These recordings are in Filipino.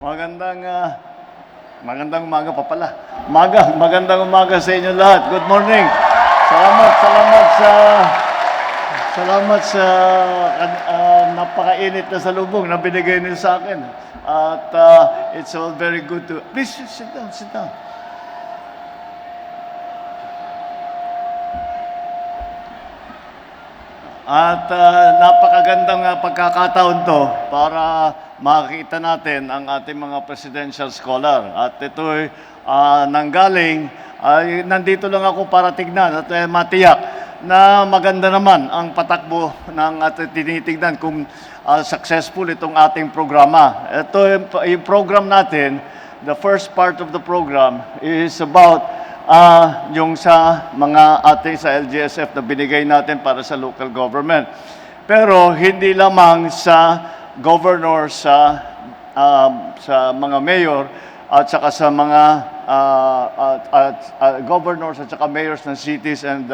Magandang umaga pa pala. Magandang umaga sa inyo lahat. Good morning. Salamat sa napakainit na salubong na binigay niyo sa akin. At it's all very good to... Please, sit down, sit down. At napakagandang pagkakataon to para makita natin ang ating mga presidential scholar. At ito'y nanggaling, nandito lang ako para tignan at matiyak na maganda naman ang patakbo ng at tinitignan kung successful itong ating programa. Ito yung program natin, the first part of the program is about yung sa mga ating sa LGSF na binigay natin para sa local government. Pero hindi lamang sa governor, sa mga mayor at saka sa mga governors at saka mayors ng cities and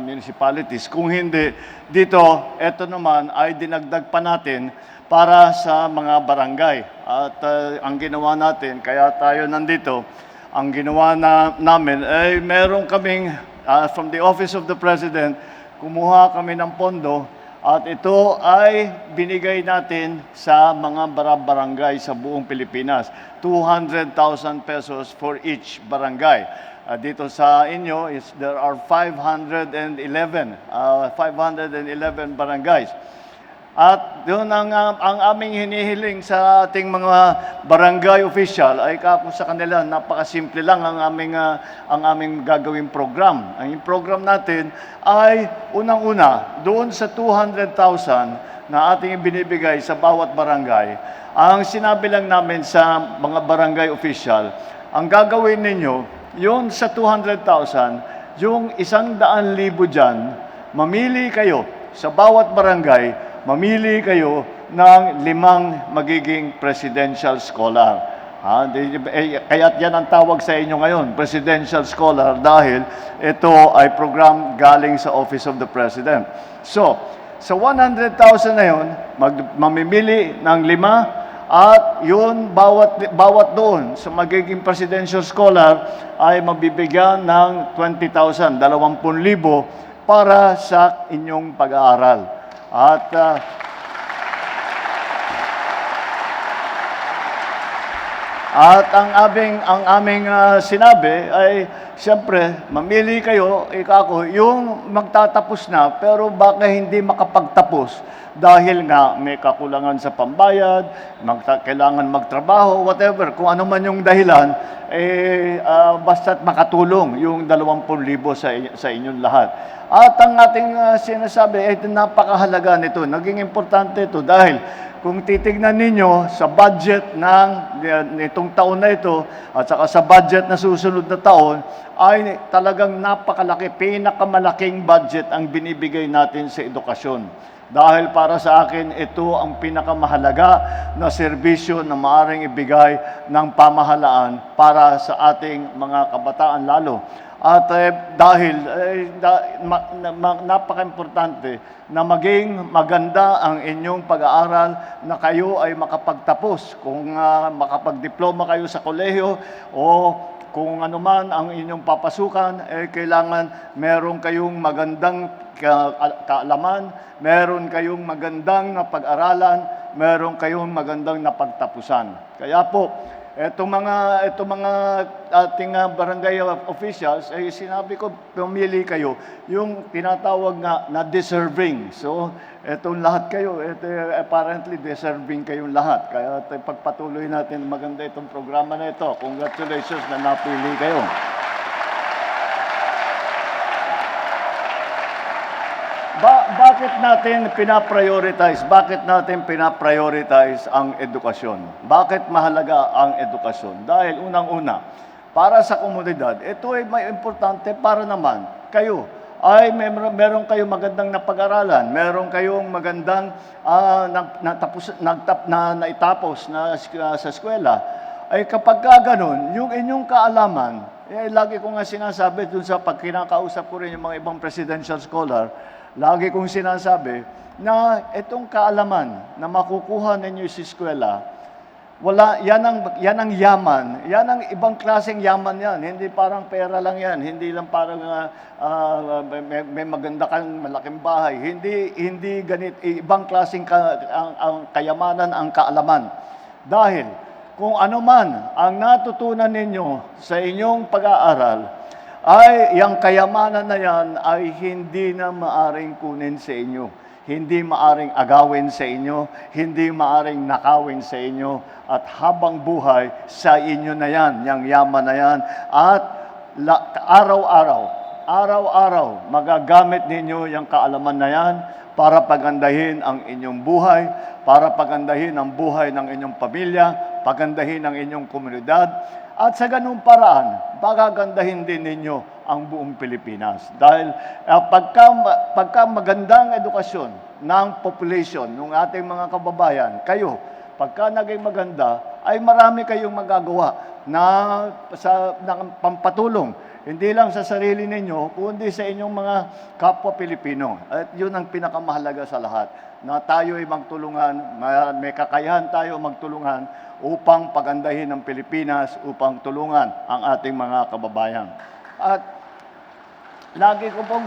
municipalities. Kung hindi, dito, ito naman ay dinagdag pa natin para sa mga barangay. At ang ginawa natin, kaya tayo nandito, ang ginawa namin ay meron kaming, from the Office of the President, kumuha kami ng pondo at ito ay binigay natin sa mga barangay sa buong Pilipinas. 200,000 pesos for each barangay. Dito sa inyo, there are 511 barangays. At doon ang aming hinihiling sa ating mga barangay official ay kako sa kanila, napakasimple lang ang aming gagawing program. Ang program natin ay unang-una, doon sa 200,000 na ating binibigay sa bawat barangay, ang sinabi lang namin sa mga barangay official, ang gagawin ninyo, yun sa 200,000, yung 100,000 dyan, mamili kayo sa bawat barangay, mamili kayo ng 5 magiging presidential scholar. Kaya't yan ang tawag sa inyo ngayon, presidential scholar, dahil ito ay program galing sa Office of the President. So, sa 100,000 na yun, mamimili ng 5 at yun, bawat doon sa magiging presidential scholar ay mabibigyan ng 20,000, 20,000 para sa inyong pag-aaral. At ang aming sinabi ay, siyempre, mamili kayo, yung magtatapos na, pero baka hindi makapagtapos dahil nga may kakulangan sa pambayad, kailangan magtrabaho, whatever, kung ano man yung dahilan, basta't makatulong yung 20,000 sa inyong lahat. At ang ating sinasabi ay napakahalaga nito. Naging importante ito dahil kung titignan ninyo sa budget nitong taon na ito at saka sa budget na susunod na taon, ay talagang napakalaki, pinakamalaking budget ang binibigay natin sa edukasyon. Dahil para sa akin, ito ang pinakamahalaga na serbisyo na maaaring ibigay ng pamahalaan para sa ating mga kabataan lalo. At dahil napaka-importante na maging maganda ang inyong pag-aaral, na kayo ay makapagtapos. Kung makapagdiploma kayo sa kolehiyo o kung ano man ang inyong papasukan, kailangan meron kayong magandang kaalaman, meron kayong magandang pag-aralan, meron kayong magandang napagtapusan. Kaya po, itong mga ating barangay officials, ay sinabi ko, pumili kayo yung tinatawag na deserving. So, itong lahat kayo, apparently deserving kayong lahat. Kaya pagpatuloy natin, maganda itong programa na ito. Congratulations na napili kayo. Bakit natin pinaprioritize? Bakit natin pinaprioritize ang edukasyon? Bakit mahalaga ang edukasyon? Dahil unang-una, para sa komunidad, ito ay may importante para naman kayo ay meron kayong magandang napag-aralan, meron kayong magandang naitapos sa eskwela. Ay kapag ganun, yung inyong kaalaman, lagi ko nga sinasabi dun sa pagkinakausap ko rin yung mga ibang presidential scholar, lagi kong sinasabi na itong kaalaman na makukuha ninyo sa eskwela, yan ang yaman. Yan ang ibang klaseng yaman yan. Hindi parang pera lang yan. Hindi lang parang may maganda kang malaking bahay. Hindi ganit. Ibang klaseng ang kayamanan, ang kaalaman. Dahil kung ano man ang natutunan ninyo sa inyong pag-aaral, ay yung kayamanan na yan ay hindi na maaring kunin sa inyo. Hindi maaring agawin sa inyo, hindi maaring nakawin sa inyo, at habang buhay, sa inyo na yan, yung yaman na yan. At araw-araw, magagamit ninyo yung kaalaman na yan para pagandahin ang inyong buhay, para pagandahin ang buhay ng inyong pamilya, pagandahin ang inyong komunidad, at sa ganung paraan, pagagandahin din ninyo ang buong Pilipinas. Dahil pagka magandang edukasyon ng population, ng ating mga kababayan, kayo, pagka naging maganda, ay marami kayong magagawa ng pampatulong. Hindi lang sa sarili ninyo, kundi sa inyong mga kapwa Pilipino. At yun ang pinakamahalaga sa lahat, na tayo ay magtulungan, may kakayahan tayo magtulungan upang pagandahin ang Pilipinas, upang tulungan ang ating mga kababayan. At lagi ko pong...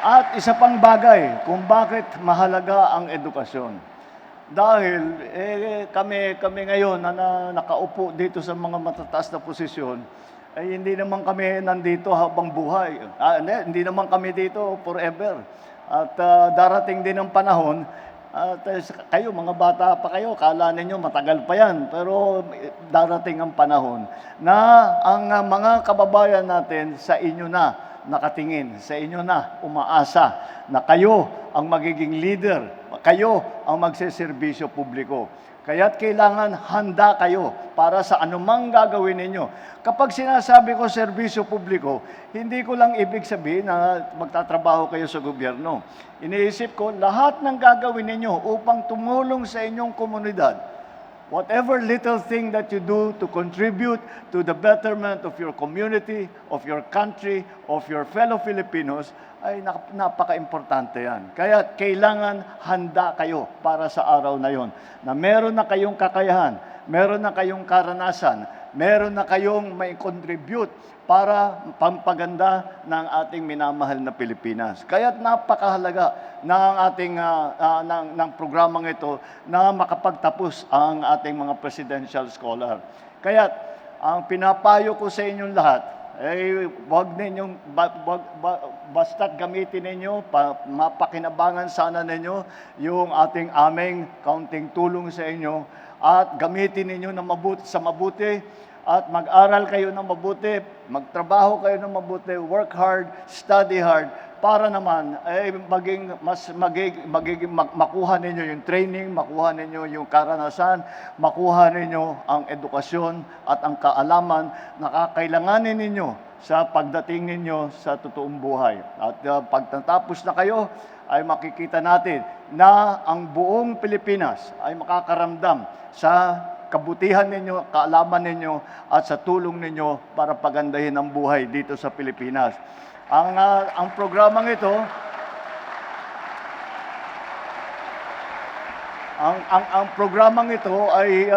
At isa pang bagay kung bakit mahalaga ang edukasyon. Dahil kami ngayon na nakaupo dito sa mga matataas na posisyon, ay hindi naman kami nandito habang buhay. Hindi naman kami dito forever. At darating din ang panahon, at kayo, mga bata pa kayo, kala ninyo matagal pa yan. Pero darating ang panahon na ang mga kababayan natin sa inyo na nakatingin, sa inyo na umaasa na kayo ang magiging leader, kayo ang magseserbisyo publiko. Kaya't kailangan handa kayo para sa anumang gagawin ninyo. Kapag sinasabi ko serbisyo publiko, hindi ko lang ibig sabihin na magtatrabaho kayo sa gobyerno. Iniisip ko lahat ng gagawin ninyo upang tumulong sa inyong komunidad. Whatever little thing that you do to contribute to the betterment of your community, of your country, of your fellow Filipinos, ay napaka-importante yan. Kaya kailangan handa kayo para sa araw na yon, na meron na kayong kakayahan, meron na kayong karanasan, meron na kayong may contribute para pampaganda ng ating minamahal na Pilipinas. Kaya't napakahalaga ng ating ng programang ito na makapagtapos ang ating mga presidential scholar. Kaya't ang pinapayo ko sa inyong lahat ay wag ninyong basta't gamitin ninyo, mapakinabangan sana ninyo yung aming kaunting tulong sa inyo, at gamitin ninyo na mabuti, at mag-aral kayo ng mabuti, magtrabaho kayo ng mabuti, work hard, study hard, para naman ay makuha ninyo yung training, makuha ninyo yung karanasan, makuha ninyo ang edukasyon at ang kaalaman na kakailanganin ninyo sa pagdating ninyo sa totoong buhay. At pagtatapos na kayo, ay makikita natin na ang buong Pilipinas ay makakaramdam sa kabutihan ninyo, kaalaman ninyo, at sa tulong ninyo para pagandahin ang buhay dito sa Pilipinas. Ang programang ito, ang programang ito ay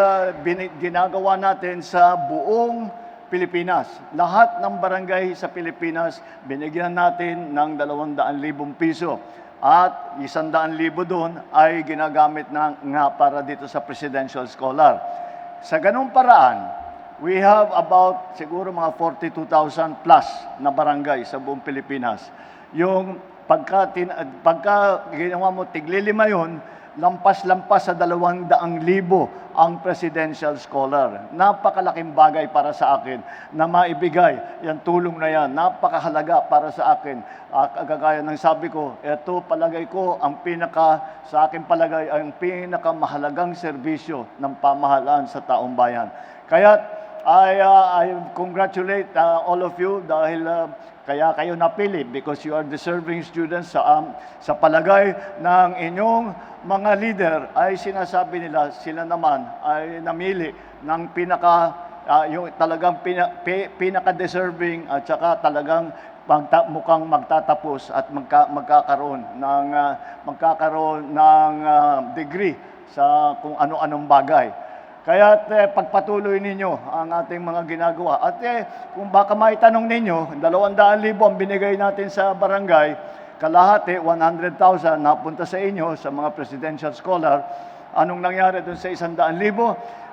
ginagawa natin sa buong Pilipinas. Lahat ng barangay sa Pilipinas, binigyan natin ng 200,000 piso. At 100,000 doon ay ginagamit nga para dito sa Presidential Scholar. Sa ganung paraan, we have about siguro mga 42,000 plus na barangay sa buong Pilipinas. Yung pagka ginawa mo tiglilima yun, lampas-lampas sa 200,000 ang Presidential Scholar. Napakalaking bagay para sa akin na maibigay yung tulong na yan. Napakahalaga para sa akin. Kagaya ng sabi ko, ito palagay ko sa akin palagay ang pinakamahalagang serbisyo ng pamahalaan sa taong bayan. Kaya I congratulate all of you dahil kaya kayo napili because you are deserving students sa palagay ng inyong mga leader ay sinasabi nila sila naman ay namili ng yung talagang pinaka-deserving at saka talagang mukhang magtatapos at magkakaroon ng degree sa kung ano-anong bagay. Kaya pagpatuloy ninyo ang ating mga ginagawa. At kung baka maitanong ninyo, 200,000 ang binigay natin sa barangay, kalahati, 100,000 napunta sa inyo, sa mga presidential scholar. Anong nangyari doon sa 100,000?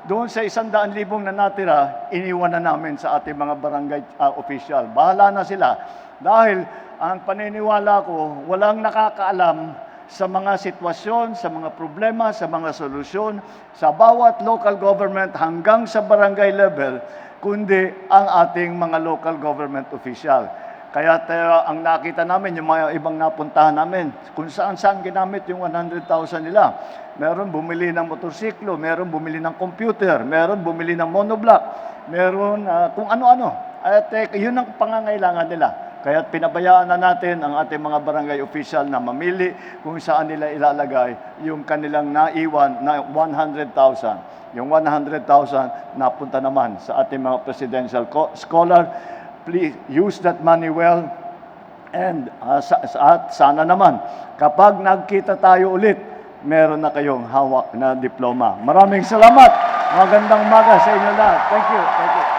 Doon sa 100,000 na natira, iniwan na namin sa ating mga barangay official. Bahala na sila. Dahil ang paniniwala ko, walang nakakaalam sa mga sitwasyon, sa mga problema, sa mga solusyon, sa bawat local government hanggang sa barangay level, kundi ang ating mga local government official. Kaya ang nakita namin, yung mga ibang napuntahan namin, kung saan-saan ginamit yung 100,000 nila. Meron bumili ng motorsiklo, meron bumili ng computer, meron bumili ng monoblock, meron kung ano-ano. At yun ang pangangailangan nila. Kaya pinabayaan na natin ang ating mga barangay official na mamili kung saan nila ilalagay yung kanilang naiwan na 100,000. Yung 100,000 napunta naman sa ating mga presidential scholar. Please use that money well. And sana naman, kapag nagkita tayo ulit, meron na kayong hawak na diploma. Maraming salamat. Magandang umaga sa inyo lahat. Thank you. Thank you.